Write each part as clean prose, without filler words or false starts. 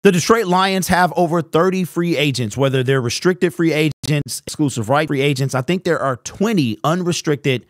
The Detroit Lions have over 30 free agents, whether they're restricted free agents, exclusive right free agents. I think there are 20 unrestricted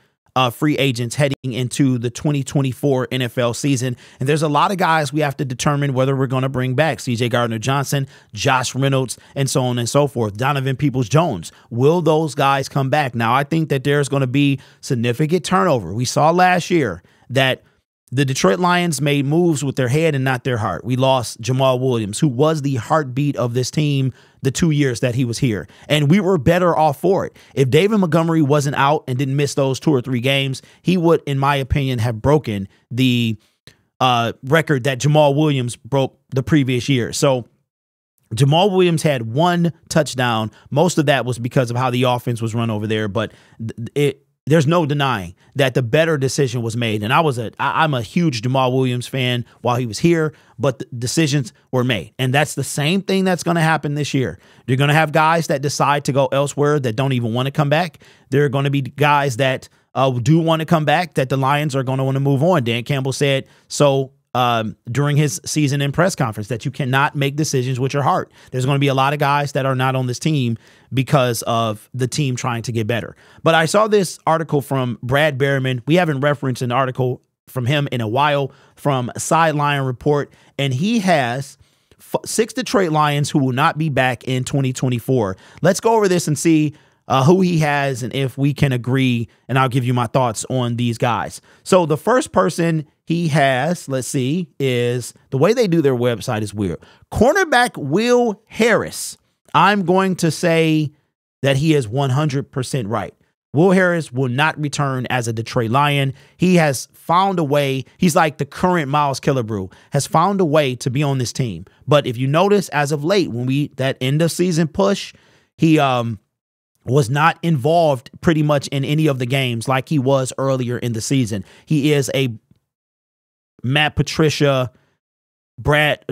free agents heading into the 2024 NFL season. And there's a lot of guys we have to determine whether we're going to bring back. CJ Gardner-Johnson, Josh Reynolds, and so on and so forth. Donovan Peoples-Jones. Will those guys come back? Now, I think that there's going to be significant turnover. We saw last year that the Detroit Lions made moves with their head and not their heart. We lost Jamal Williams, who was the heartbeat of this team the 2 years that he was here. And we were better off for it. If David Montgomery wasn't out and didn't miss those 2 or 3 games, he would, in my opinion, have broken the record that Jamal Williams broke the previous year. So Jamal Williams had 1 touchdown. Most of that was because of how the offense was run over there. But there's no denying that the better decision was made. And I'm a huge Jamal Williams fan while he was here, but the decisions were made. And that's the same thing that's going to happen this year. You're going to have guys that decide to go elsewhere that don't even want to come back. There are going to be guys that do want to come back that the Lions are going to want to move on. Dan Campbell said so during his season in press conference that you cannot make decisions with your heart. There's going to be a lot of guys that are not on this team because of the team trying to get better. But I saw this article from Brad Behrman. We haven't referenced an article from him in a while from Sideline Report, and he has 6 Detroit Lions who will not be back in 2024. Let's go over this and see who he has and if we can agree, and I'll give you my thoughts on these guys. So the first person he has, let's see, is the way they do their website is weird. Cornerback Will Harris. I'm going to say that he is 100% right. Will Harris will not return as a Detroit Lion. He has found a way. He's like the current Miles Killebrew, has found a way to be on this team. But if you notice, as of late, when that end of season push, he was not involved pretty much in any of the games like he was earlier in the season. He is a Matt Patricia, Matt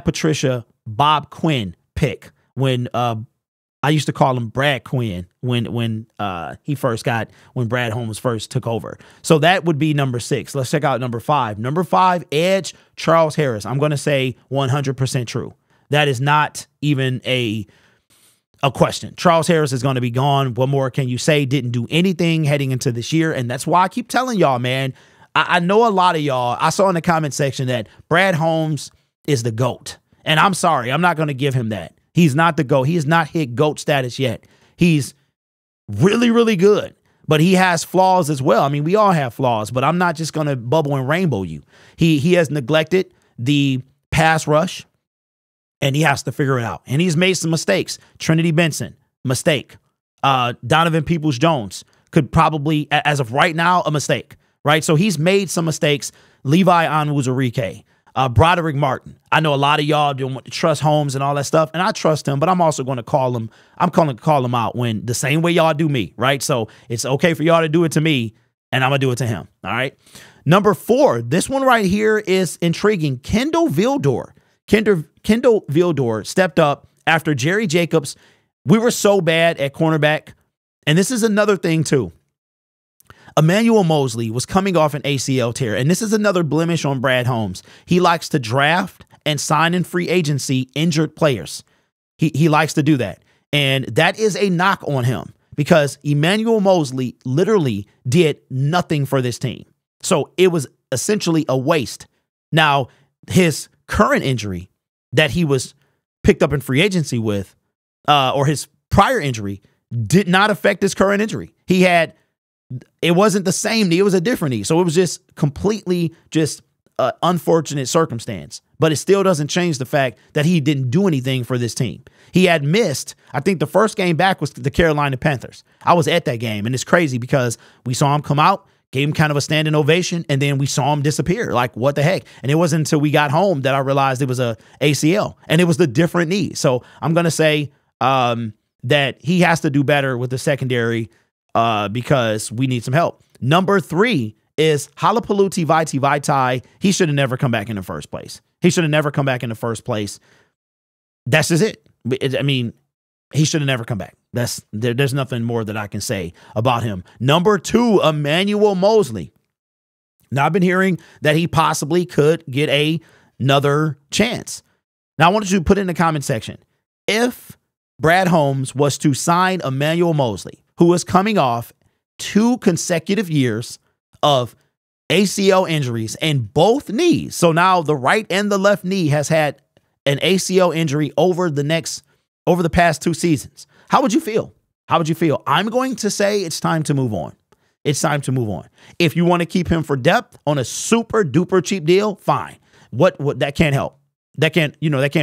Patricia, Bob Quinn pick when I used to call him Brad Quinn when Brad Holmes first took over. So that would be number 6. Let's check out number 5. Number 5, edge Charles Harris. I'm going to say 100% true. That is not even a question. Charles Harris is going to be gone. What more can you say? Didn't do anything heading into this year. And that's why I keep telling y'all, man, I know a lot of y'all, I saw in the comment section that Brad Holmes is the GOAT. And I'm sorry, I'm not going to give him that. He's not the GOAT. He has not hit GOAT status yet. He's really, really good, but he has flaws as well. I mean, we all have flaws, but I'm not just going to bubble and rainbow you. He has neglected the pass rush, and he has to figure it out. And he's made some mistakes. Trinity Benson, mistake. Donovan Peoples-Jones could probably, as of right now, a mistake, right? So he's made some mistakes. Levi Onwuzurike, Broderick Martin. I know a lot of y'all don't want to trust Holmes and all that stuff, and I trust him, but I'm also going to call him. I'm going to call him out when the same way y'all do me, right? So it's okay for y'all to do it to me, and I'm going to do it to him, all right? Number 4, this one right here is intriguing. Kendall Vildor. Kendall Vildor stepped up after Jerry Jacobs. We were so bad at cornerback, and this is another thing too. Emmanuel Mosley was coming off an ACL tear, and this is another blemish on Brad Holmes. He likes to draft and sign in free agency injured players. He likes to do that, and that is a knock on him because Emmanuel Mosley literally did nothing for this team. So it was essentially a waste. Now, his current injury that he was picked up in free agency with, or his prior injury, did not affect his current injury. It wasn't the same knee. It was a different knee. So it was just completely just unfortunate circumstance. But it still doesn't change the fact that he didn't do anything for this team. He had missed, I think the first game back was the Carolina Panthers. I was at that game, and it's crazy because we saw him come out, gave him kind of a standing ovation, and then we saw him disappear. Like, what the heck? And it wasn't until we got home that I realized it was a ACL, and it was the different knee. So I'm going to say that he has to do better with the secondary because we need some help. Number 3 is Halapoulivaati Vaitai. He should have never come back in the first place. He should have never come back in the first place. That's just it. I mean, he should have never come back. There's nothing more that I can say about him. Number 2, Emmanuel Mosley. Now, I've been hearing that he possibly could get another chance. Now, I want you to put in the comment section, if Brad Holmes was to sign Emmanuel Mosley, who is coming off 2 consecutive years of ACL injuries in both knees. So now the right and the left knee has had an ACL injury over the past 2 seasons. How would you feel? How would you feel? I'm going to say it's time to move on. It's time to move on. If you want to keep him for depth on a super duper cheap deal, fine. What that can't help. That can't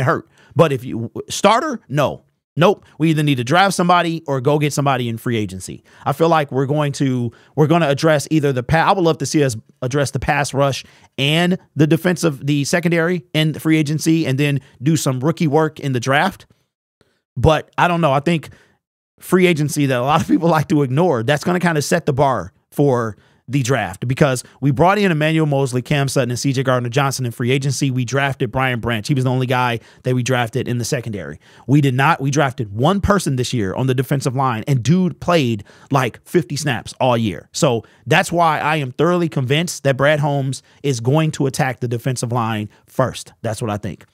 hurt. But if you starter, no. Nope. We either need to draft somebody or go get somebody in free agency. I feel like we're going to address either the pass. I would love to see us address the pass rush and the secondary in the free agency, and then do some rookie work in the draft. But I don't know. I think free agency, that a lot of people like to ignore, that's going to kind of set the bar for the draft, because we brought in Emmanuel Mosley, Cam Sutton, and CJ Gardner-Johnson in free agency. We drafted Brian Branch. He was the only guy that we drafted in the secondary. We drafted one person this year on the defensive line, and dude played like 50 snaps all year. So that's why I am thoroughly convinced that Brad Holmes is going to attack the defensive line first. That's what I think,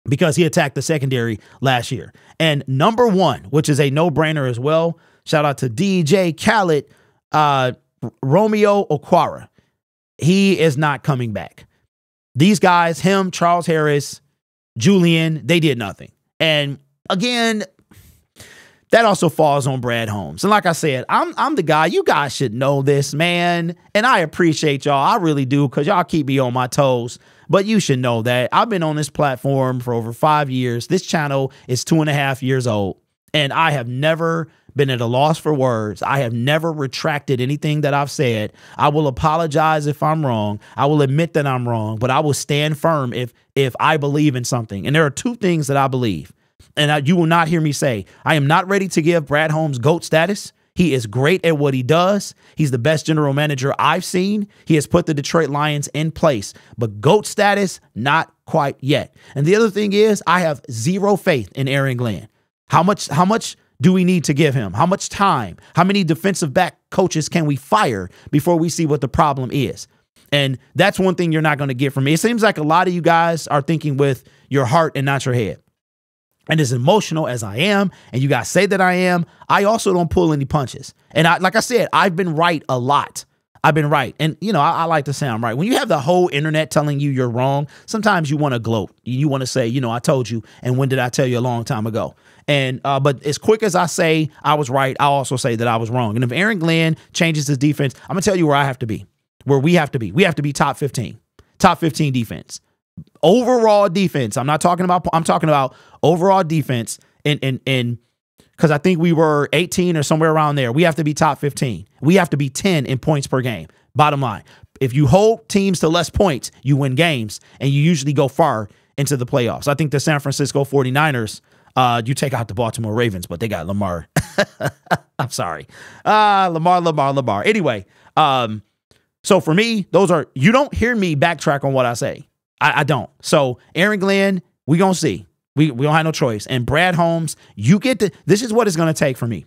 because he attacked the secondary last year. And number 1, which is a no-brainer as well, shout out to DJ Khaled, Romeo Okwara. He is not coming back. These guys, him, Charles Harris, Julian, they did nothing. And again, that also falls on Brad Holmes. And like I said, I'm the guy. You guys should know this, man. And I appreciate y'all. I really do, because y'all keep me on my toes. But you should know that I've been on this platform for over 5 years. This channel is 2.5 years old, and I have never been at a loss for words. I have never retracted anything that I've said. I will apologize if I'm wrong. I will admit that I'm wrong, but I will stand firm if I believe in something. And there are 2 things that I believe, and you will not hear me say. I am not ready to give Brad Holmes GOAT status. He is great at what he does. He's the best general manager I've seen. He has put the Detroit Lions in place, but GOAT status, not quite yet. And the other thing is, I have zero faith in Aaron Glenn. How much do we need to give him? How much time? How many defensive back coaches can we fire before we see what the problem is? And that's one thing you're not going to get from me. It seems like a lot of you guys are thinking with your heart and not your head. And as emotional as I am, and you guys say that I am, I also don't pull any punches. And like I said, I've been right a lot. I've been right. And, I like to say I'm right. When you have the whole internet telling you you're wrong, sometimes you want to gloat. You want to say, I told you. And when did I tell you? A long time ago. And but as quick as I say I was right, I'll also say that I was wrong. And if Aaron Glenn changes his defense, I'm going to tell you where I have to be, where we have to be. We have to be top 15 defense. Overall defense. I'm talking about overall defense in because I think we were 18 or somewhere around there. We have to be top 15. We have to be 10 in points per game. Bottom line. If you hold teams to less points, you win games, and you usually go far into the playoffs. I think the San Francisco 49ers, you take out the Baltimore Ravens, but they got Lamar. I'm sorry. Lamar. Anyway, so for me, you don't hear me backtrack on what I say. I don't. So Aaron Glenn, we gonna see. We don't have no choice. And Brad Holmes, this is what it's going to take for me.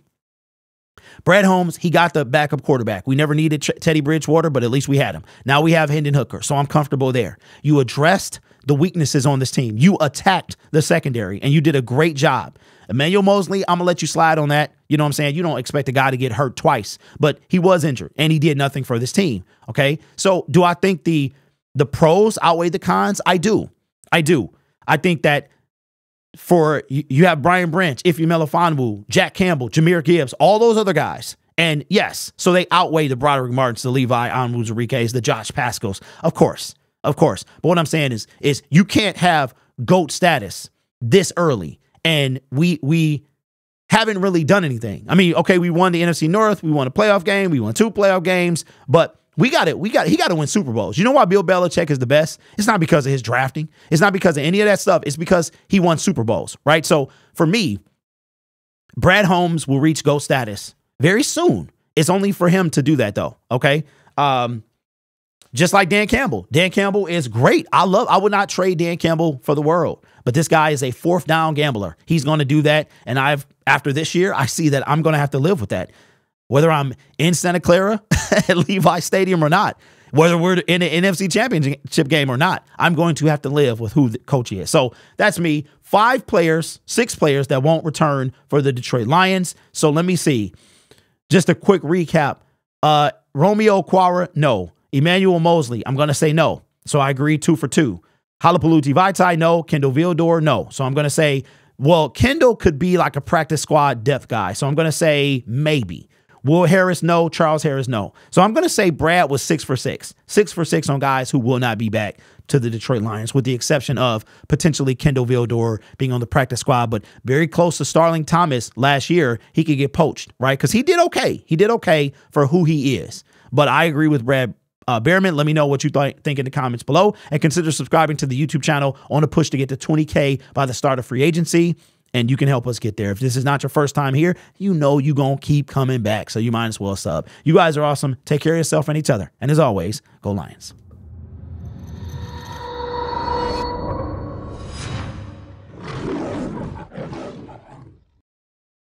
Brad Holmes, he got the backup quarterback. We never needed Teddy Bridgewater, but at least we had him. Now we have Hendon Hooker, so I'm comfortable there. You addressed the weaknesses on this team. You attacked the secondary, and you did a great job. Emmanuel Mosley, I'm going to let you slide on that. You know what I'm saying? You don't expect a guy to get hurt twice, but he was injured, and he did nothing for this team, okay? So do I think the pros outweigh the cons? I do. I think that you have Brian Branch, Ify Melifonwu, Jack Campbell, Jahmyr Gibbs, all those other guys. And yes, so they outweigh the Broderick Martins, the Levi Onwuzurike's, the Josh Pascals. Of course. But what I'm saying is you can't have GOAT status this early, and we haven't really done anything. I mean, okay, we won the NFC North, we won a playoff game, we won 2 playoff games, but he got to win Super Bowls. You know why Bill Belichick is the best? It's not because of his drafting. It's not because of any of that stuff. It's because he won Super Bowls, right? So for me, Brad Holmes will reach GOAT status very soon. It's only for him to do that, though, okay? Just like Dan Campbell. Dan Campbell is great. I would not trade Dan Campbell for the world, but this guy is a 4th down gambler. He's going to do that, and after this year, I see that I'm going to have to live with that. Whether I'm in Santa Clara at Levi Stadium or not, Whether we're in the NFC Championship game or not, I'm going to have to live with who the coach is. So that's me. 6 players that won't return for the Detroit Lions. So let me see. Just a quick recap. Romeo Okwara, no. Emmanuel Mosley, I'm going to say no. So I agree 2 for 2. Halapouliuti Vaitai, no. Kendall Vildor, no. So I'm going to say, well, Kendall could be like a practice squad depth guy. So I'm going to say maybe. Will Harris, no. Charles Harris, no. So I'm going to say Brad was 6 for 6. 6 for 6 on guys who will not be back to the Detroit Lions, with the exception of potentially Kendall Vildor being on the practice squad, but very close to Starling Thomas last year. He could get poached, right? Because he did okay. He did okay for who he is. But I agree with Brad Behrman. Let me know what you think in the comments below, and consider subscribing to the YouTube channel on a push to get to 20K by the start of free agency. And you can help us get there. If this is not your first time here, you know you're going to keep coming back. So you might as well sub. You guys are awesome. Take care of yourself and each other. And as always, go Lions.